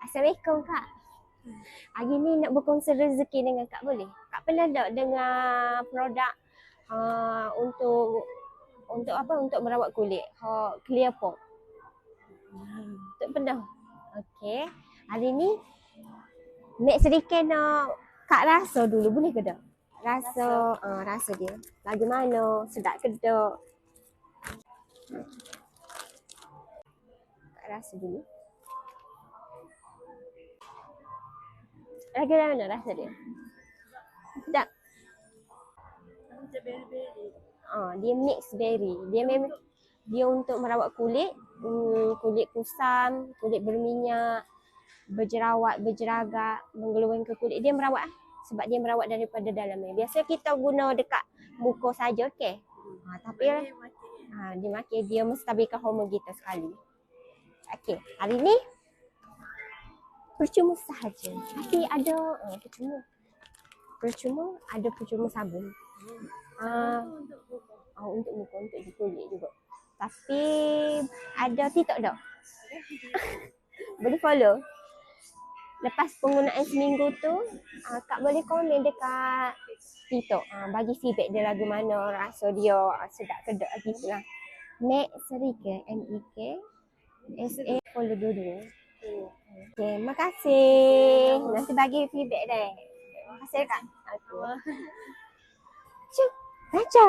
Assalamualaikum Kak. Hari ni nak berkongsi rezeki dengan Kak boleh? Kak pernah tak dengar produk untuk apa? Untuk merawat kulit. Clear pore. Tak pernah. Okey. Hari ni Mek sedikit nak Kak rasa dulu, boleh ke tak? Rasa dia. Lagu mana? Sedap ke tak? Kak rasa dulu. Lagu mana rasa dia? Sedap. Dia mix berry. Dia untuk merawat kulit, kulit kusam, kulit berminyak, berjerawat, berjeragak, menggeloweng ke kulit. Dia merawat sebab dia merawat daripada dalamnya. Biasa kita guna dekat muka saja, okey. Tapi dia makin dia menstabilkan hormon kita sekali. Okey, hari ni percuma sahaja. Tapi ada percuma ada percuma sabun. Untuk muka, untuk kulit juga. Tapi ada TikTok tak? Boleh follow. Lepas penggunaan seminggu tu, Kak boleh komen dekat TikTok. Bagi feedback dia lagu mana, rasa dia sedap ke tak gitu lah. Mek Serika, MEK SA, follow dulu. Okay, makasih. Nanti bagi feedback deh. Terima kasih Kak. Okay. Cuk, baca.